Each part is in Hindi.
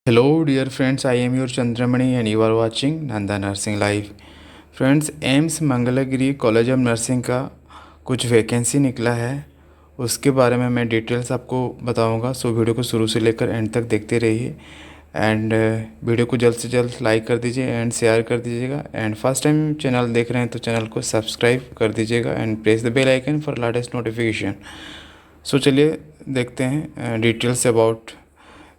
Hello, dear friends. I am your Chandramani, and you are watching Nanda Nursing Live. Friends, AIIMS Mangalagiri college of nursing का कुछ वैकेंसी निकला है, उसके बारे में मैं डिटेल्स आपको बताऊंगा। सो वीडियो को शुरू से लेकर एंड तक देखते रहिए एंड वीडियो को जल्द से जल्द लाइक कर दीजिए एंड शेयर कर दीजिएगा। एंड फर्स्ट टाइम चैनल देख रहे हैं तो चैनल को सब्सक्राइब कर दीजिएगा and press the bell icon for latest notification. So चलिए देखते हैं details about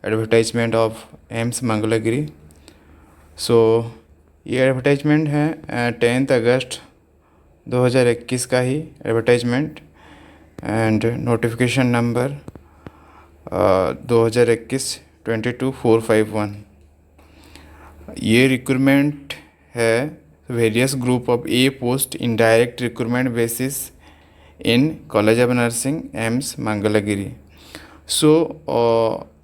advertisement of AIIMS Mangalagiri. So ये एडवर्टाइजमेंट है 10 अगस्त 2021 का ही एडवर्टाइजमेंट एंड नोटिफिकेशन नंबर 2021-22451। ये रिक्रूटमेंट है various group of A post in direct recruitment basis in college of nursing AIIMS Mangalagiri. So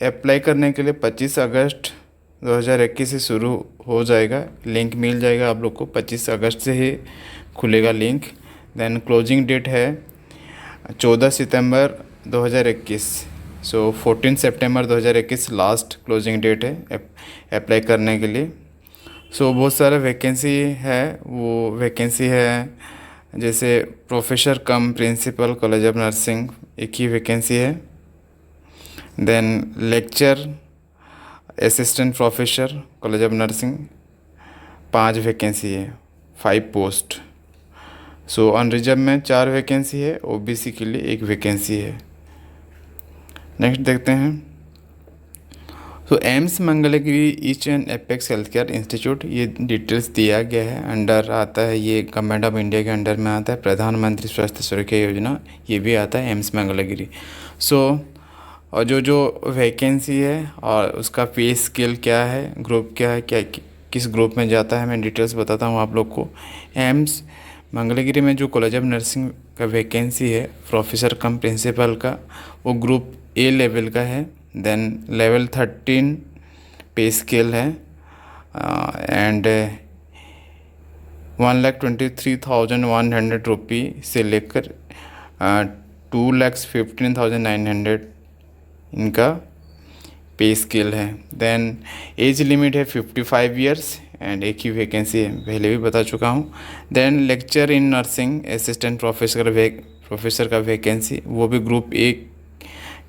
apply करने के लिए 25 अगस्त 2021 से शुरू हो जाएगा। लिंक मिल जाएगा आप लोग को, 25 अगस्त से ही खुलेगा लिंक। देन क्लोजिंग डेट है 14 सितंबर 2021। सो 14 सितंबर 2021 लास्ट क्लोजिंग डेट है अप्लाई करने के लिए। सो बहुत सारा वैकेंसी है, वो वैकेंसी है जैसे professor cum principal college of nursing, एक ही वैकेंसी है। Then lecture assistant professor college of nursing 5 vacancy है, 5 पोस्ट। सो अनरिजर्व में 4 वैकेंसी है, ओबीसी के लिए 1 वैकेंसी है। नेक्स्ट देखते हैं। तो AIIMS Mangalagiri east and apex health care institute, ये डिटेल्स दिया गया है। अंडर आता है, ये गवर्नमेंट ऑफ इंडिया के अंडर में आता है, प्रधानमंत्री स्वास्थ्य सुरक्षा योजना, ये भी आता है एम्स मंगलागिरी। सो और जो वैकेंसी है और उसका पे स्केल क्या है, ग्रुप क्या है, क्या किस ग्रुप में जाता है, मैं डिटेल्स बताता हूँ आप लोग को। एम्स मंगलागिरी में जो कॉलेज ऑफ नर्सिंग का वैकेंसी है प्रोफेसर कम प्रिंसिपल का, वो ग्रुप ए लेवल का है। देन लेवल 13 पे स्केल है एंड 1,23,100 रुपये से लेकर 2,15,900 इनका पे स्केल है। देन एज लिमिट है 55 ईयर्स एंड एक ही वैकेंसी है, पहले भी बता चुका हूँ। Then lecture in nursing assistant professor का वैकेंसी, वो भी ग्रुप ए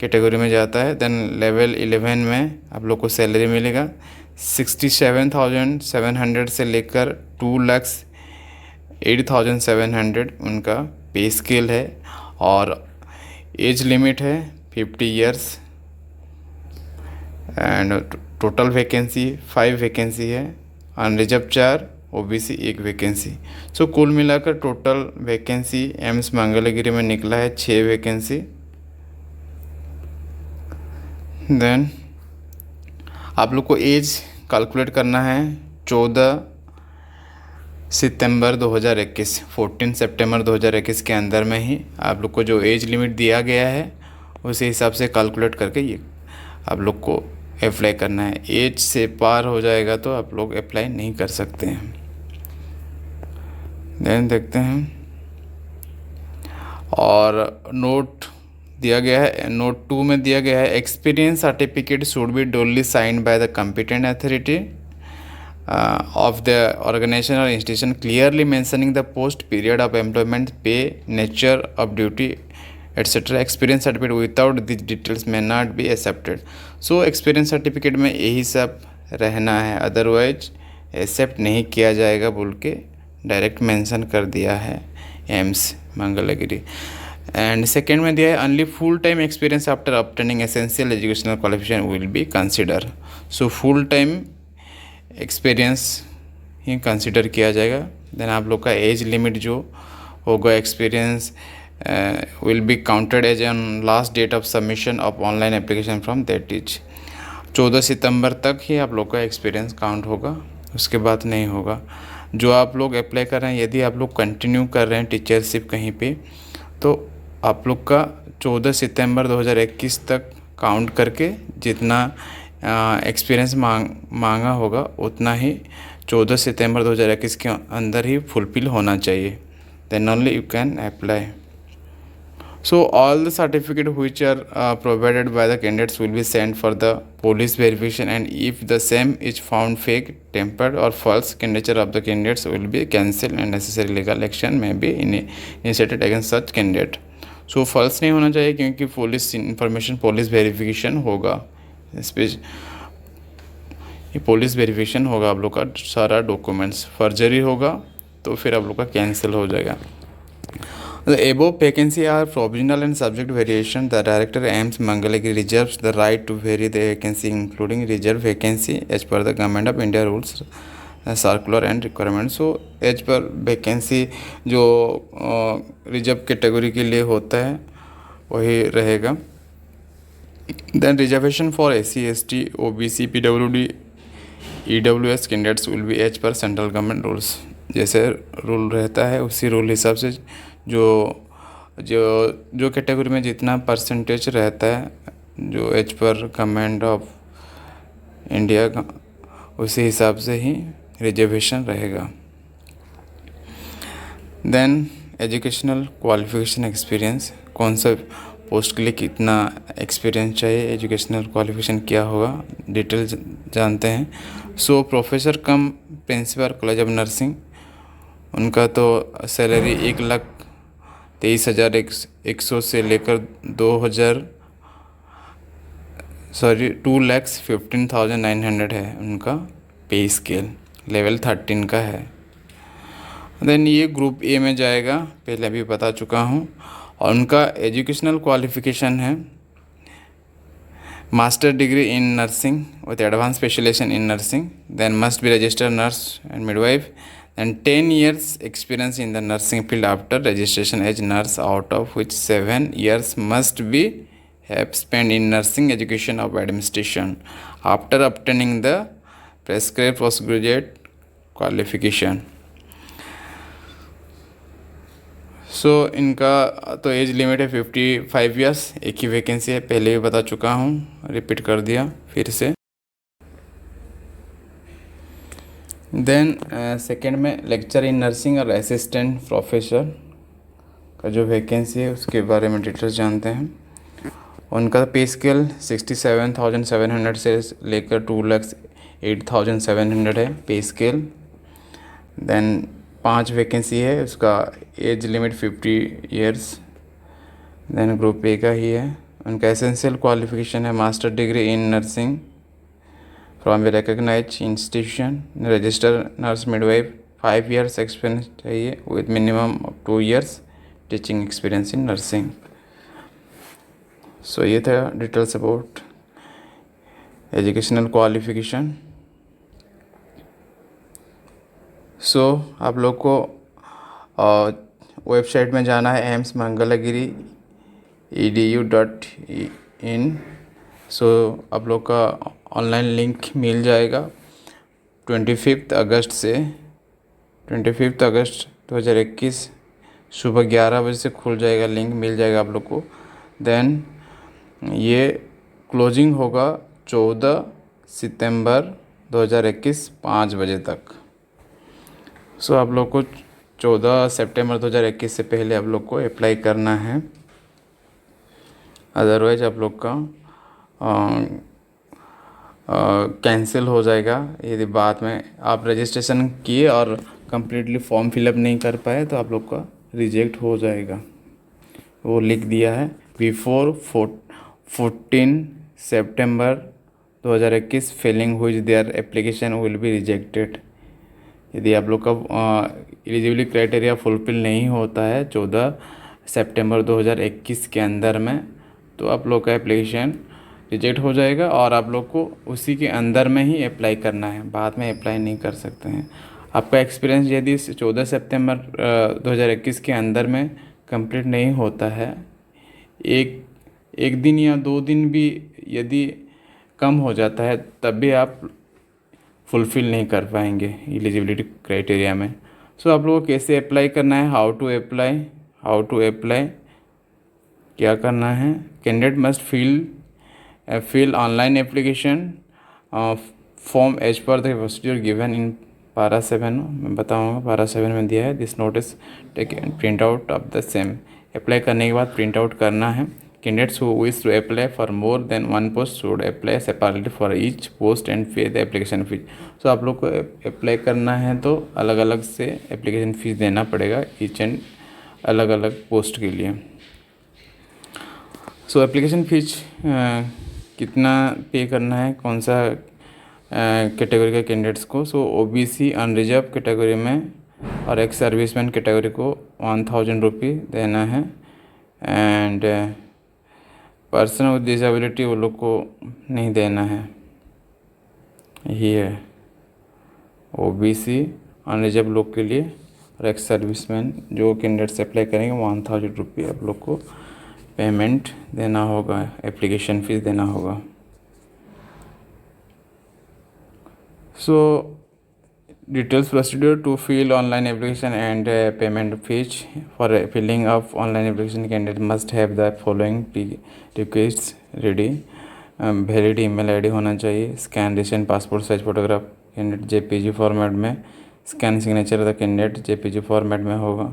कैटेगरी में जाता है। देन लेवल 11 में आप लोग को सैलरी मिलेगा 67,700 से लेकर 2,08,700 उनका पे स्केल है और एज लिमिट है 50 years and total vacancy 5 vacancy है, अनरिजर्व 4, ओबीसी 1 वैकेंसी। सो कुल मिलाकर टोटल वैकेंसी एम्स मंगलागिरी में निकला है 6 वैकेंसी। देन आप लोग को एज कैलकुलेट करना है 14 सितंबर 2021, 14 सितंबर 2021 के अंदर में ही आप लोग को जो एज लिमिट दिया गया है उसी हिसाब से कैलकुलेट करके ये आप लोग को अप्लाई करना है। एज से पार हो जाएगा तो आप लोग अप्लाई नहीं कर सकते हैं। देन देखते हैं और नोट दिया गया है, नोट 2 में दिया गया है experience certificate should be डोनली signed by the competent authority of the organization or institution clearly mentioning the post, period of employment, pay, nature of duty, etc. experience certificate without these details may not be accepted. So experience certificate में यही सब रहना है, अदरवाइज एक्सेप्ट नहीं किया जाएगा बोल के डायरेक्ट मेंशन कर दिया है एम्स मंगलागिरी। एंड सेकेंड में दिया है only full time experience after obtaining essential educational qualification will be consider. So full time experience he consider किया जाएगा। देन आप लोग का एज लिमिट जो होगा experience will be counted as on last date of submission of online application from that is 14 सितंबर तक ही आप लोग का एक्सपीरियंस काउंट होगा, उसके बाद नहीं होगा। जो आप लोग अप्लाई कर रहे हैं, यदि आप लोग कंटिन्यू कर रहे हैं टीचरशिप कहीं पे, तो आप लोग का 14 सितंबर 2021 तक काउंट करके जितना एक्सपीरियंस मांगा होगा उतना ही 14 सितंबर 2021 के अंदर ही फुलफिल होना चाहिए। Then only you can apply. So all the certificate which are provided by the candidates will be sent for the police verification, and if the same is found fake, tempered or false, candidature of the candidates will be cancelled and necessary legal action may be initiated against such candidate. So false नहीं होना चाहिए, क्योंकि पुलिस इंफॉर्मेशन पुलिस वेरिफिकेशन होगा, इस पे ये पुलिस वेरिफिकेशन होगा, आप लोग का सारा डॉक्यूमेंट्स फर्जरी होगा तो फिर आप लोग का कैंसिल हो जाएगा. The above vacancy are provisional and subject to variation. The Director AIMS Mangalagiri reserves the right to vary the vacancy, including reserve vacancy, as per the Government of India rules, circular and requirements. So as per vacancy जो रिजर्व कैटेगरी के लिए होता है वही रहेगा. Then reservation for SC, ST, OBC, PWD, EWS candidates will be as per central government rules. जैसे रूल रहता है उसी रूल हिसाब से जो जो जो कैटेगरी में जितना परसेंटेज रहता है, जो as per government of India का, उसी हिसाब से ही रिजर्वेशन रहेगा. देन एजुकेशनल क्वालिफिकेशन एक्सपीरियंस, कौन सा पोस्ट के लिए कितना एक्सपीरियंस चाहिए, एजुकेशनल क्वालिफिकेशन क्या होगा, डिटेल जानते हैं. So professor cum principal college of nursing, उनका तो सैलरी 1,23,100 से लेकर 2,15,900 है उनका पे स्केल, लेवल 13 का है. देन ये ग्रुप ए में जाएगा, पहले अभी बता चुका हूँ. और उनका एजुकेशनल क्वालिफिकेशन है master degree in nursing with advance specialisation in nursing, then must be registered nurse and midwife, and 10 years experience in the nursing field after registration as nurse, out of which 7 years must be have spent in nursing education of administration after obtaining the prescribed postgraduate qualification. सो इनका तो एज लिमिट है 55 ईयर्स. एक ही वैकेंसी है, पहले भी बता चुका हूँ, रिपीट कर दिया फिर से. देन सेकेंड में लेक्चर इन नर्सिंग और असिस्टेंट प्रोफेसर का जो वैकेंसी है उसके बारे में डिटेल्स जानते हैं. उनका पे स्केल 67,700 से लेकर 2,08,700 है पे स्केल. देन 5 वैकेंसी है, उसका age limit 50 years. Then group A का ही है. उनका एसेंशियल क्वालिफिकेशन है master degree in nursing from a recognize institution, register nurse midwife, 5 years experience चाहिए with minimum 2 years teaching experience in nursing. So ये था details about educational qualification. So आप लोग को वेबसाइट में जाना है AIMS Mangalagiri edu.in. सो आप लोग का ऑनलाइन लिंक मिल जाएगा 25 अगस्त 2021 सुबह 11 बजे से खुल जाएगा, लिंक मिल जाएगा आप लोग को. देन ये क्लोजिंग होगा 14 सितंबर 2021 5 बजे तक. सो आप लोग को 14 सितंबर 2021 से पहले आप लोग को अप्लाई करना है, अदरवाइज आप लोग का कैंसिल हो जाएगा. यदि बाद में आप रजिस्ट्रेशन किए और कम्प्लीटली फॉर्म फिलअप नहीं कर पाए तो आप लोग का रिजेक्ट हो जाएगा. वो लिख दिया है बिफोर 14 सितंबर 2021 फेलिंग हुई their application will be rejected. यदि आप लोग का एलिजिबिलिटी क्राइटेरिया फुलफिल नहीं होता है 14 सितंबर 2021 के अंदर में, तो आप लोग का एप्लीकेशन रिजेक्ट हो जाएगा और आप लोग को उसी के अंदर में ही अप्लाई करना है, बाद में अप्लाई नहीं कर सकते हैं. आपका एक्सपीरियंस यदि 14 सितंबर 2021 के अंदर में कंप्लीट नहीं होता है, एक दिन या 2 दिन भी यदि कम हो जाता है, तब भी आप फुलफ़िल नहीं कर पाएंगे एलिजिबिलिटी क्राइटेरिया में. सो आप लोगों को कैसे अप्लाई करना है, हाउ टू अप्लाई क्या करना है. Candidate must fill online application form as per the procedure given in para 7. मैं बताऊंगा para 7 में दिया है. This notice take print out of the same apply करने के बाद प्रिंट आउट करना है। Candidates who wish to apply for more than one post should apply separately for each post and pay the application fee. तो आप लोग को अप्लाई करना है तो अलग अलग से एप्लीकेशन फ़ीस देना पड़ेगा ईच एंड अलग अलग पोस्ट के लिए। सो एप्लीकेशन फ़ीस कितना पे करना है, कौन सा कैटेगरी के कैंडिडेट्स को। सो ओबीसी अनरिजर्व कैटेगरी में और एक सर्विसमैन कैटेगरी को 1000 रुपये देना है। एंड पर्सन विद डिसेबिलिटी वो लोग को नहीं देना है। यही है ओबीसी अनरिजर्व लोग के लिए और एक सर्विसमैन जो कैंडिडेट्स अप्लाई करेंगे 1000 रुपये आप लोग को पेमेंट देना होगा, एप्लीकेशन फ़ीस देना होगा। So details procedure to fill online application and payment fees for filling of online application candidate must have the following request ready. Valid email ID होना चाहिए, scan recent passport size photograph candidate JPG format में, scan signature the candidate JPG format में होगा।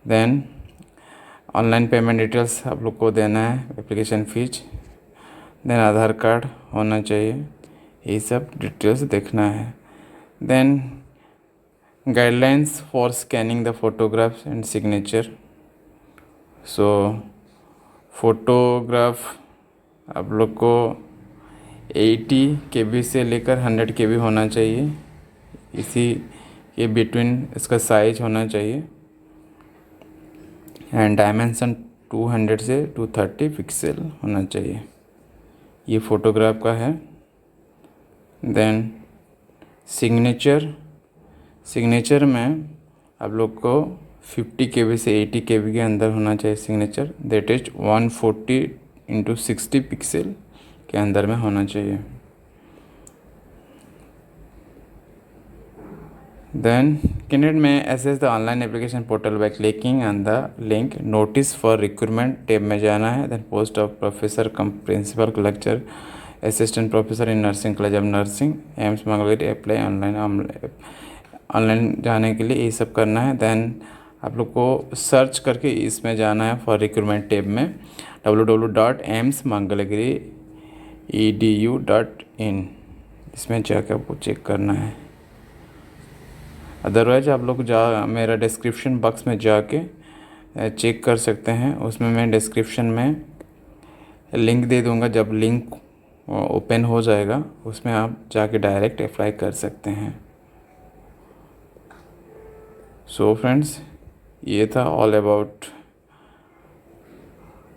देन ऑनलाइन पेमेंट डिटेल्स आप लोग को देना है, application fee. Then Aadhaar card होना चाहिए, ये सब डिटेल्स देखना है। Then guidelines for scanning the photographs and signature. So photograph आप लोग को 80 KB से लेकर 100 KB होना चाहिए, इसी के बिटवीन इसका साइज होना चाहिए। एंड डायमेंशन 200 से 230 पिक्सल होना चाहिए, ये फ़ोटोग्राफ का है। देन सिग्नेचर में आप लोग को 50 KB से 80 KB के अंदर होना चाहिए signature, that is 140x60 pixel के अंदर में होना चाहिए। देन कैंडिडेट में access the online application portal by clicking on the link notice for recruitment tab में जाना है। Then post of professor cum principal lecture assistant professor in nursing college of nursing AIIMS Mangalagiri apply online जाने के लिए ये सब करना है। देन आप लोग को सर्च करके इसमें जाना है फॉर रिक्रूटमेंट टैब में www.amsmangalagiri.edu.in, इसमें जाकर आपको चेक करना है। अदरवाइज आप लोग मेरा डिस्क्रिप्शन बॉक्स में जाके चेक कर सकते हैं, उसमें मैं डिस्क्रिप्शन में लिंक दे दूंगा। जब लिंक ओपन हो जाएगा उसमें आप जाके डायरेक्ट अप्लाई कर सकते हैं। सो फ्रेंड्स, ये था all about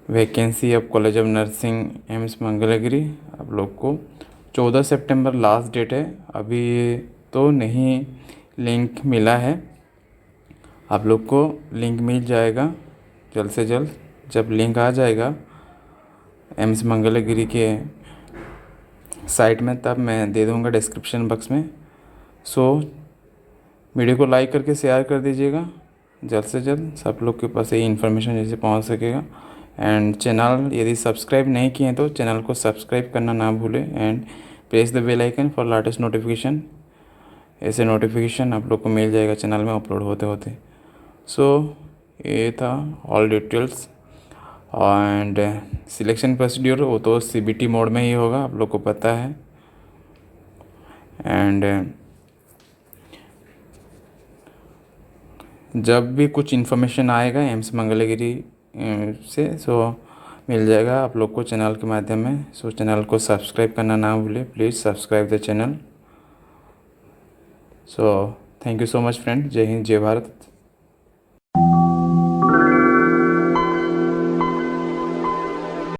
vacancy of college of nursing AIIMS Mangalagiri. आप लोग को 14 सितंबर लास्ट डेट है, अभी तो नहीं लिंक मिला है। आप लोग को लिंक मिल जाएगा जल्द से जल्द। जब लिंक आ जाएगा एम्स मंगलगिरी के साइट में तब मैं दे दूंगा डिस्क्रिप्शन बॉक्स में। सो वीडियो को लाइक करके शेयर कर दीजिएगा जल्द से जल्द, सब लोग के पास ये इन्फॉर्मेशन जैसे पहुंच सकेगा। एंड चैनल यदि सब्सक्राइब नहीं किए हैं तो चैनल को सब्सक्राइब करना ना भूलें and press the bell icon for latest notification. ऐसे नोटिफिकेशन आप लोग को मिल जाएगा चैनल में अपलोड होते होते। सो ये था all details. And selection procedure वो तो CBT मोड में ही होगा, आप लोग को पता है। एंड जब भी कुछ इन्फॉर्मेशन आएगा एम्स मंगलगिरी से सो मिल जाएगा आप लोग को चैनल के माध्यम में। सो चैनल को सब्सक्राइब करना ना भूलें, please subscribe the channel. So thank you so much friend. जय हिंद, जय भारत।